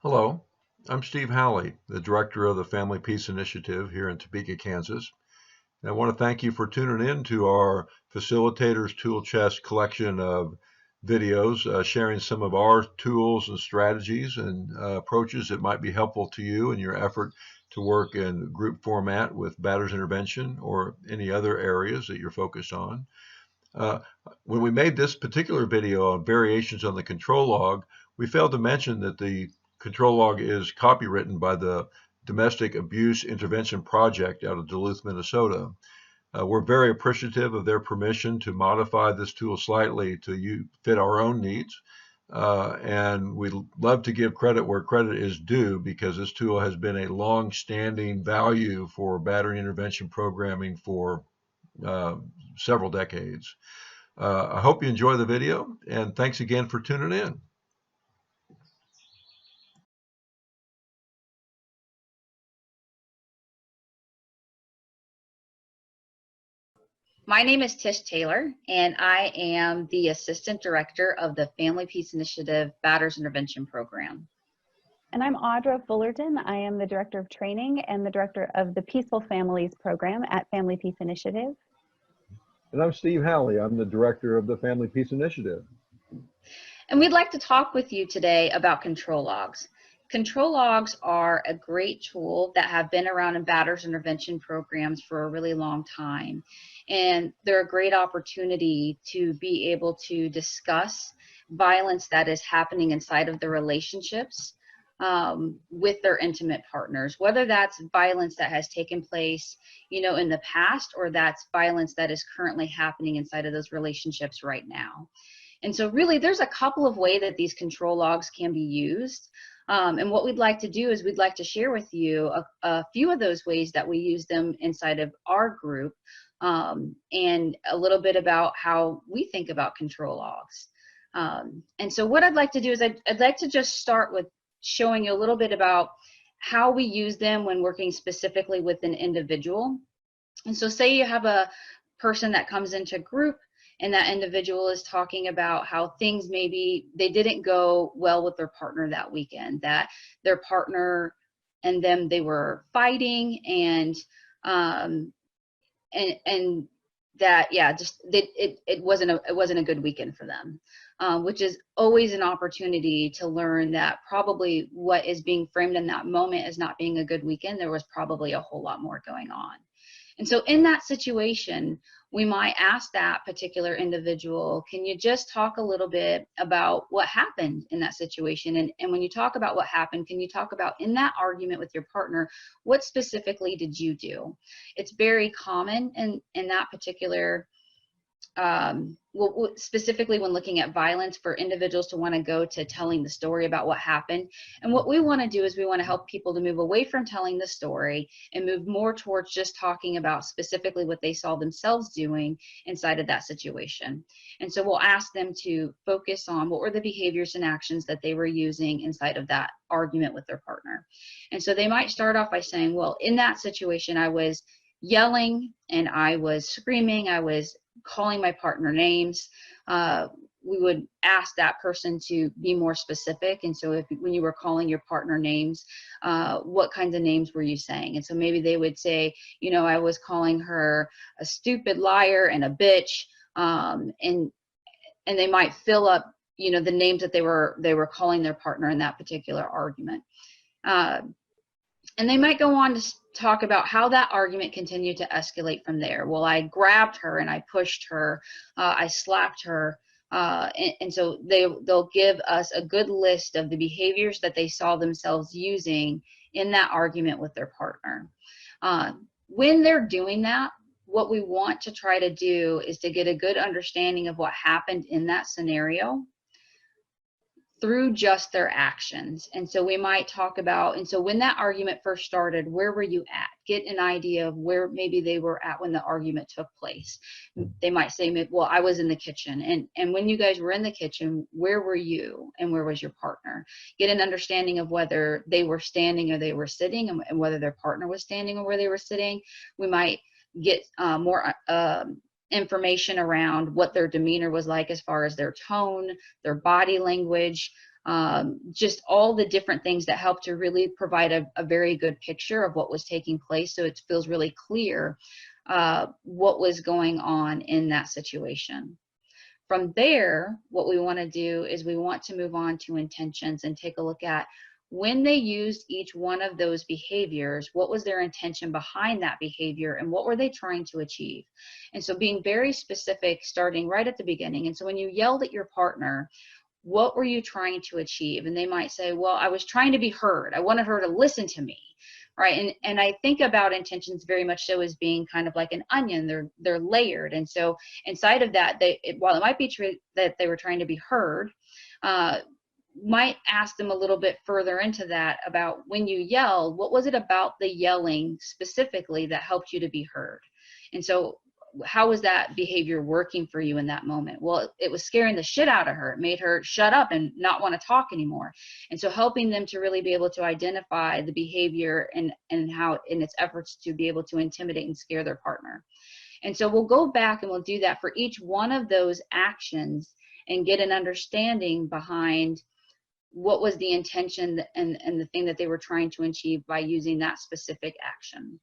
Hello, I'm Steve Howley, the director of the Family Peace Initiative here in Topeka, Kansas. And I want to thank you for tuning in to our Facilitators Tool Chest collection of videos, sharing some of our tools and strategies and approaches that might be helpful to you in your effort to work in group format with batters intervention or any other areas that you're focused on. Uh, when we made this particular video on variations on the control log, we failed to mention that the control log is copywritten by the Domestic Abuse Intervention Project out of Duluth, Minnesota. We're very appreciative of their permission to modify this tool slightly to fit our own needs. And we love to give credit where credit is due because this tool has been a long-standing value for battery intervention programming for uh, several decades. I hope you enjoy the video, and thanks again for tuning in. My name is Tish Taylor, and I am the Assistant Director of the Family Peace Initiative Batters Intervention Program. And I'm Audra Fullerton. I am the Director of Training and the Director of the Peaceful Families Program at Family Peace Initiative. And I'm Steve Howley. I'm the Director of the Family Peace Initiative. And we'd like to talk with you today about control logs. Control logs are a great tool that have been around in batters intervention programs for a really long time. And they're a great opportunity to be able to discuss violence that is happening inside of the relationships with their intimate partners, whether that's violence that has taken place, in the past, or that's violence that is currently happening inside of those relationships right now. And so really there's a couple of ways that these control logs can be used. And what we'd like to do is we'd like to share with you a few of those ways that we use them inside of our group, and a little bit about how we think about control logs. And so what I'd like to do is I'd like to just start with showing you a little bit about how we use them when working specifically with an individual. And so say you have a person that comes into group and that individual is talking about how things maybe they didn't go well with their partner that weekend, that their partner and them, they were fighting, and that, yeah, just it wasn't a good weekend for them, which is always an opportunity to learn that probably what is being framed in that moment as not being a good weekend, there was probably a whole lot more going on. And so in that situation, we might ask that particular individual, can you just talk a little bit about what happened in that situation? And when you talk about what happened, can you talk about in that argument with your partner, what specifically did you do? It's very common in that particular specifically when looking at violence, for individuals to want to go to telling the story about what happened. And what we want to do is we want to help people to move away from telling the story and move more towards just talking about specifically what they saw themselves doing inside of that situation. And so we'll ask them to focus on what were the behaviors and actions that they were using inside of that argument with their partner. And so they might start off by saying, well, in that situation, I was yelling and I was screaming, I was calling my partner names. We would ask that person to be more specific. And so when you were calling your partner names, what kinds of names were you saying? And so maybe they would say, I was calling her a stupid liar and a bitch. And they might fill up, the names that they were calling their partner in that particular argument. And they might go on to talk about how that argument continued to escalate from there. Well, I grabbed her and I pushed her, I slapped her. And so they'll give us a good list of the behaviors that they saw themselves using in that argument with their partner. When they're doing that, what we want to try to do is to get a good understanding of what happened in that scenario through just their actions. And so we might talk about, and so when that argument first started, where were you at? Get an idea of where maybe they were at when the argument took place. They might say, well, I was in the kitchen. And when you guys were in the kitchen, where were you and where was your partner? Get an understanding of whether they were standing or they were sitting, and whether their partner was standing or where they were sitting. We might get more information around what their demeanor was like as far as their tone, their body language, just all the different things that help to really provide a very good picture of what was taking place, so it feels really clear what was going on in that situation. From there, what we want to do is we want to move on to intentions and take a look at when they used each one of those behaviors, what was their intention behind that behavior and what were they trying to achieve? And so being very specific, starting right at the beginning. And so when you yelled at your partner, what were you trying to achieve? And they might say, well, I was trying to be heard. I wanted her to listen to me. Right. And I think about intentions very much so as being kind of like an onion. They're layered. And so inside of that, while it might be true that they were trying to be heard, might ask them a little bit further into that about when you yelled, what was it about the yelling specifically that helped you to be heard? And so how was that behavior working for you in that moment? Well, it was scaring the shit out of her. It made her shut up and not want to talk anymore. And so helping them to really be able to identify the behavior and how in its efforts to be able to intimidate and scare their partner. And so we'll go back and we'll do that for each one of those actions and get an understanding behind what was the intention and the thing that they were trying to achieve by using that specific action.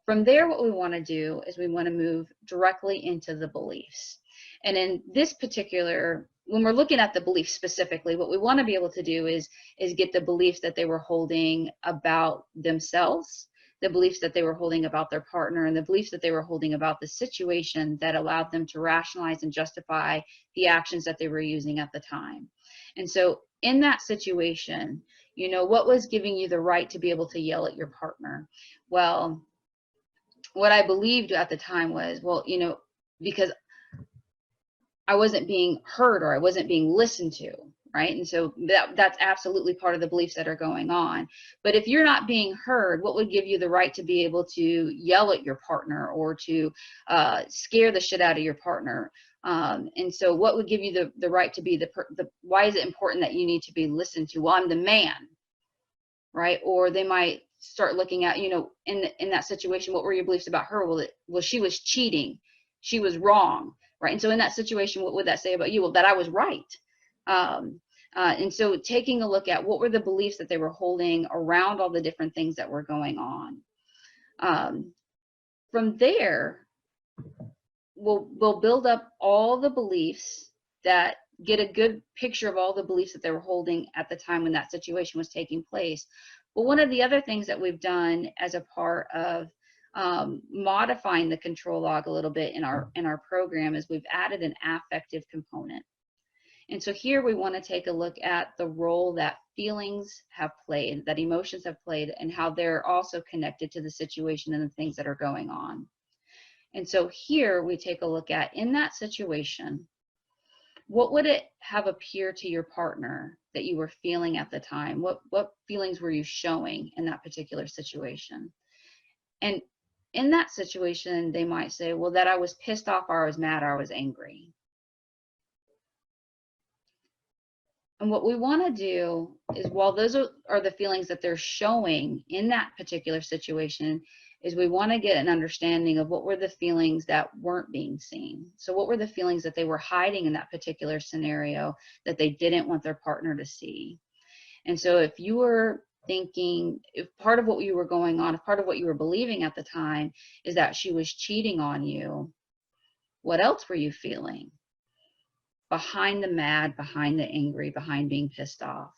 From there, what we want to do is we want to move directly into the beliefs. And in this particular, when we're looking at the beliefs specifically, what we want to be able to do is get the beliefs that they were holding about themselves, the beliefs that they were holding about their partner, and the beliefs that they were holding about the situation that allowed them to rationalize and justify the actions that they were using at the time. And so in that situation, you know, what was giving you the right to be able to yell at your partner? Well, what I believed at the time was, well, you know, because I wasn't being heard or I wasn't being listened to, right? And so that's absolutely part of the beliefs that are going on. But if you're not being heard, what would give you the right to be able to yell at your partner or to scare the shit out of your partner? And so what would give you the right to be why is it important that you need to be listened to? Well, I'm the man, right? Or they might start looking at, you know, in that situation, what were your beliefs about her? Well, she was cheating. She was wrong, right? And so in that situation, what would that say about you? Well, that I was right. And so taking a look at what were the beliefs that they were holding around all the different things that were going on. From there, we'll build up all the beliefs that get a good picture of all the beliefs that they were holding at the time when that situation was taking place. But one of the other things that we've done as a part of modifying the control log a little bit in our program is we've added an affective component. And so here we want to take a look at the role that feelings have played, that emotions have played, and how they're also connected to the situation and the things that are going on. And so here we take a look at, in that situation, what would it have appeared to your partner that you were feeling at the time? What feelings were you showing in that particular situation? And in that situation, they might say, well, that I was pissed off, or I was mad, or I was angry. And what we want to do is, while those are the feelings that they're showing in that particular situation, is we want to get an understanding of what were the feelings that weren't being seen. So what were the feelings that they were hiding in that particular scenario that they didn't want their partner to see? And so if you were thinking, if part of what you were going on, if part of what you were believing at the time is that she was cheating on you, what else were you feeling? Behind the mad, behind the angry, behind being pissed off?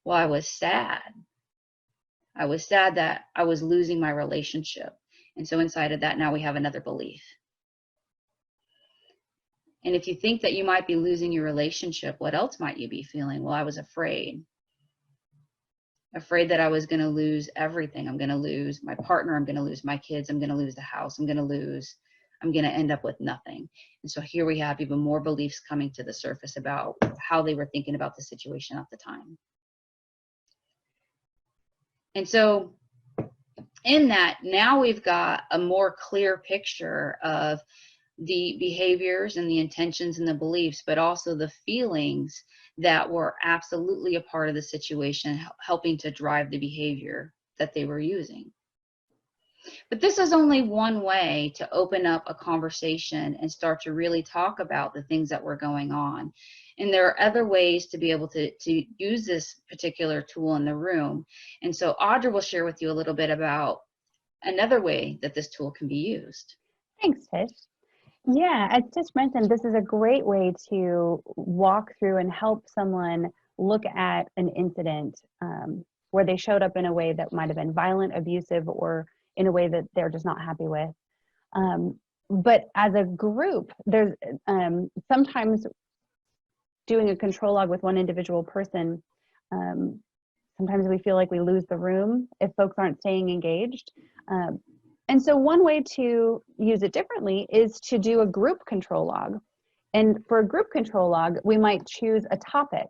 Well, I was sad. I was sad that I was losing my relationship. And so inside of that, now we have another belief. And if you think that you might be losing your relationship, what else might you be feeling? Well, I was afraid. Afraid that I was going to lose everything. I'm going to lose my partner. I'm going to lose my kids. I'm going to lose the house. I'm going to end up with nothing. And so here we have even more beliefs coming to the surface about how they were thinking about the situation at the time. And so in that, now we've got a more clear picture of the behaviors and the intentions and the beliefs, but also the feelings that were absolutely a part of the situation, helping to drive the behavior that they were using. But this is only one way to open up a conversation and start to really talk about the things that were going on. And there are other ways to be able to use this particular tool in the room. And so Audra will share with you a little bit about another way that this tool can be used. Thanks, Tish. Yeah, as Tish mentioned, this is a great way to walk through and help someone look at an incident where they showed up in a way that might have been violent, abusive, or in a way that they're just not happy with. But as a group, there's sometimes doing a control log with one individual person, sometimes we feel like we lose the room if folks aren't staying engaged. And so one way to use it differently is to do a group control log. And for a group control log, we might choose a topic.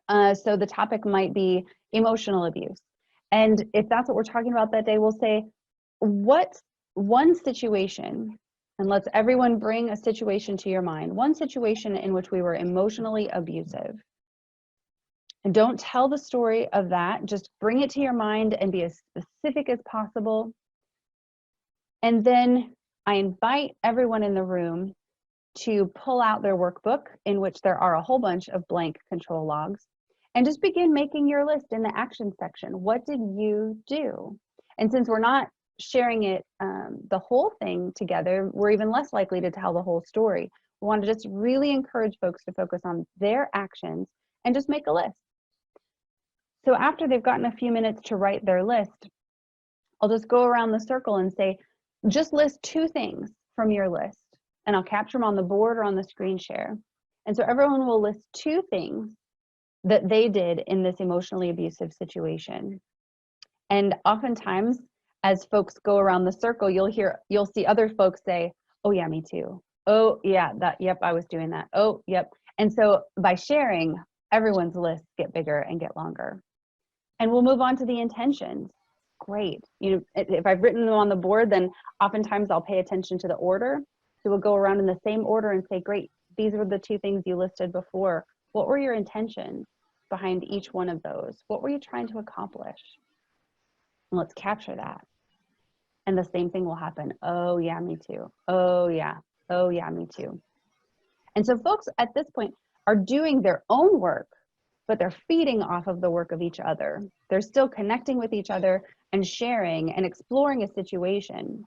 So the topic might be emotional abuse. And if that's what we're talking about that day, we'll say, what one situation, and let's everyone bring a situation to your mind, one situation in which we were emotionally abusive. And don't tell the story of that, just bring it to your mind and be as specific as possible. And then I invite everyone in the room to pull out their workbook, in which there are a whole bunch of blank control logs, and just begin making your list in the action section. What did you do? And since we're not sharing it, the whole thing together, we're even less likely to tell the whole story. We want to just really encourage folks to focus on their actions and just make a list. So after they've gotten a few minutes to write their list, I'll just go around the circle and say, just list 2 things from your list, and I'll capture them on the board or on the screen share. And so everyone will list 2 things that they did in this emotionally abusive situation. And oftentimes, as folks go around the circle, you'll see other folks say, oh yeah, me too. Oh yeah, yep, I was doing that. Oh, yep. And so by sharing, everyone's lists get bigger and get longer. And we'll move on to the intentions. Great. You know, if I've written them on the board, then oftentimes I'll pay attention to the order. So we'll go around in the same order and say, great, these were the 2 things you listed before. What were your intentions behind each one of those? What were you trying to accomplish? And let's capture that. And the same thing will happen. Oh yeah, me too. Oh yeah. Oh yeah, me too. And so folks at this point are doing their own work, but they're feeding off of the work of each other. They're still connecting with each other and sharing and exploring a situation.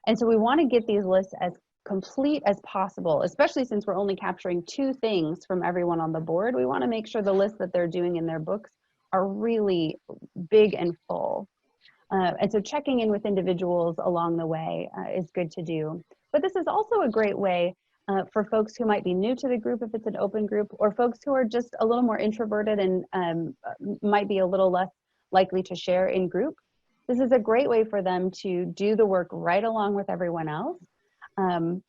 And so we want to get these lists as complete as possible, especially since we're only capturing 2 things from everyone on the board. We want to make sure the lists that they're doing in their books are really big and full. And so checking in with individuals along the way is good to do. But this is also a great way for folks who might be new to the group, if it's an open group, or folks who are just a little more introverted and might be a little less likely to share in group. This is a great way for them to do the work right along with everyone else. And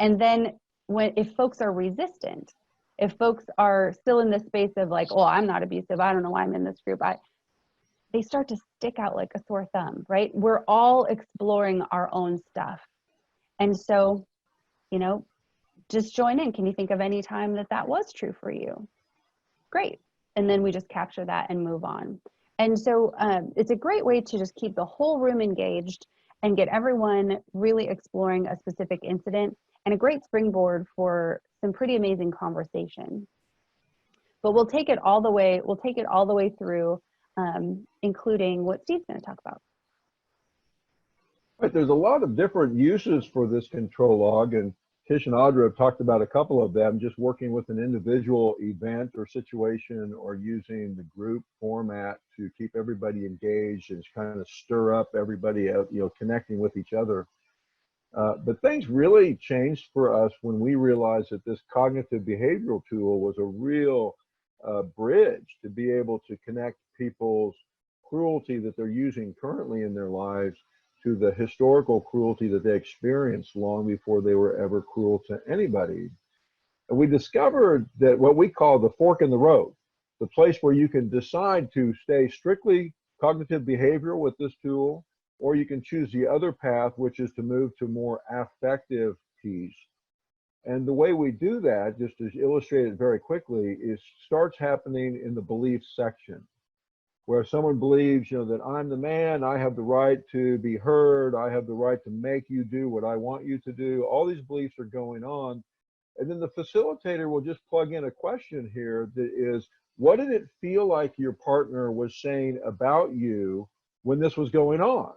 then if folks are resistant, if folks are still in this space of like, oh, I'm not abusive, I don't know why I'm in this group, they start to stick out like a sore thumb, right? We're all exploring our own stuff. And so, you know, just join in. Can you think of any time that was true for you? Great. And then we just capture that and move on. And so it's a great way to just keep the whole room engaged and get everyone really exploring a specific incident, and a great springboard for some pretty amazing conversation. But we'll take it all the way through, including what Steve's going to talk about. Right, there's a lot of different uses for this control log, and Tish and Audra have talked about a couple of them, just working with an individual event or situation, or using the group format to keep everybody engaged and kind of stir up everybody out, you know, connecting with each other. But things really changed for us when we realized that this cognitive behavioral tool was a real bridge to be able to connect people's cruelty that they're using currently in their lives to the historical cruelty that they experienced long before they were ever cruel to anybody. And we discovered that what we call the fork in the road, the place where you can decide to stay strictly cognitive behavioral with this tool, or you can choose the other path, which is to move to more affective piece. And the way we do that, just to illustrate it very quickly, is starts happening in the beliefs section, where someone believes, you know, that I'm the man, I have the right to be heard, I have the right to make you do what I want you to do. All these beliefs are going on. And then the facilitator will just plug in a question here that is, what did it feel like your partner was saying about you when this was going on?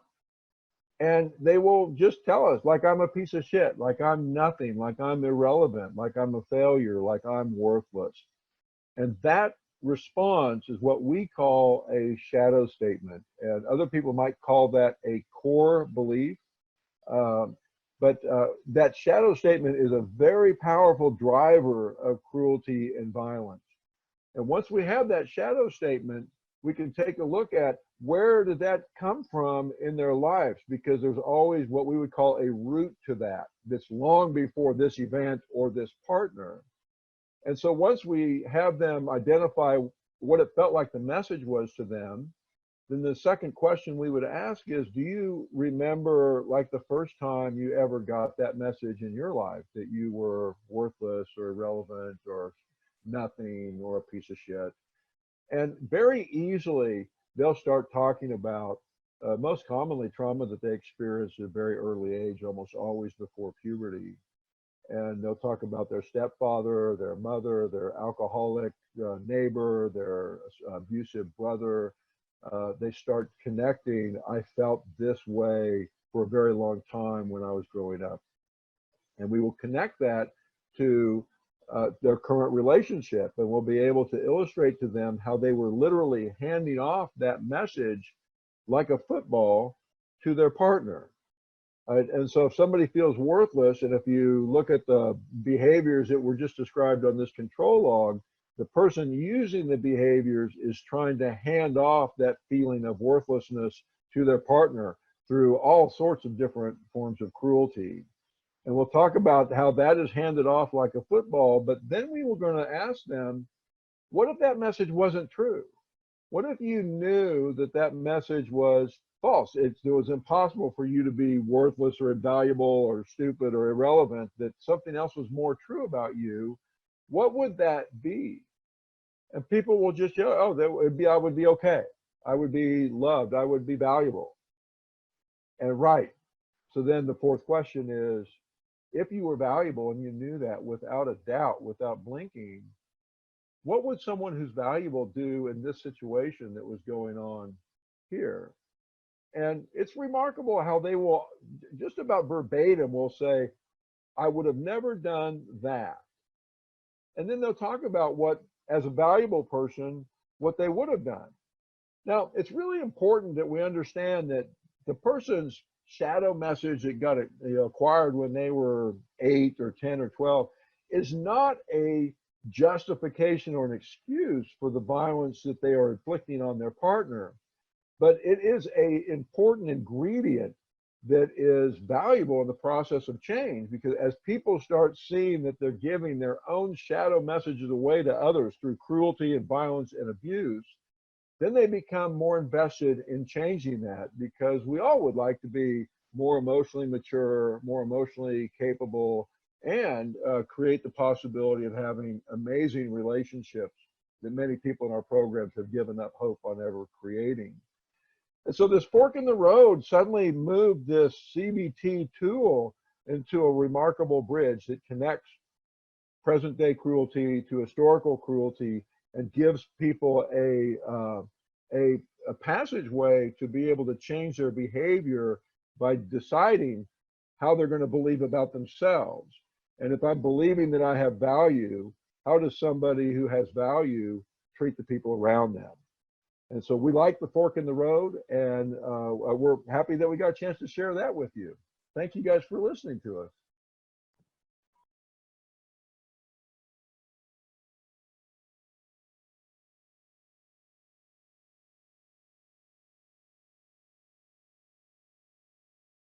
And they will just tell us, like, I'm a piece of shit, like I'm nothing, like I'm irrelevant, like I'm a failure, like I'm worthless. And that response is what we call a shadow statement. And other people might call that a core belief. But that shadow statement is a very powerful driver of cruelty and violence. And once we have that shadow statement, we can take a look at where did that come from in their lives, because there's always what we would call a root to that that's long before this event or this partner. And so once we have them identify what it felt like the message was to them, then the second question we would ask is, do you remember like the first time you ever got that message in your life that you were worthless or irrelevant or nothing or a piece of shit? And very easily, they'll start talking about most commonly trauma that they experience at a very early age, almost always before puberty. And they'll talk about their stepfather, their mother, their alcoholic neighbor, their abusive brother. They start connecting, I felt this way for a very long time when I was growing up. And we will connect that to their current relationship, and we'll be able to illustrate to them how they were literally handing off that message like a football to their partner. And so if somebody feels worthless, and if you look at the behaviors that were just described on this control log, the person using the behaviors is trying to hand off that feeling of worthlessness to their partner through all sorts of different forms of cruelty. And we'll talk about how that is handed off like a football, but then we were going to ask them, what if that message wasn't true? What if you knew that that message was false? It was impossible for you to be worthless or invaluable or stupid or irrelevant, that something else was more true about you. What would that be? And people will just, oh, that would be, I would be okay. I would be loved. I would be valuable. And right. So then the fourth question is, if you were valuable and you knew that without a doubt, without blinking, what would someone who's valuable do in this situation that was going on here? And it's remarkable how they will, just about verbatim, will say, I would have never done that. And then they'll talk about what, as a valuable person, what they would have done. Now, it's really important that we understand that the person's shadow message that got acquired when they were 8 or 10 or 12 is not a justification or an excuse for the violence that they are inflicting on their partner, but it is an important ingredient that is valuable in the process of change, because as people start seeing that they're giving their own shadow messages away to others through cruelty and violence and abuse, then they become more invested in changing that, because we all would like to be more emotionally mature, more emotionally capable, and create the possibility of having amazing relationships that many people in our programs have given up hope on ever creating. And so this fork in the road suddenly moved this CBT tool into a remarkable bridge that connects present day cruelty to historical cruelty and gives people a passageway to be able to change their behavior by deciding how they're going to believe about themselves. And if I'm believing that I have value, how does somebody who has value treat the people around them? And so we like the fork in the road, and we're happy that we got a chance to share that with you. Thank you guys for listening to us.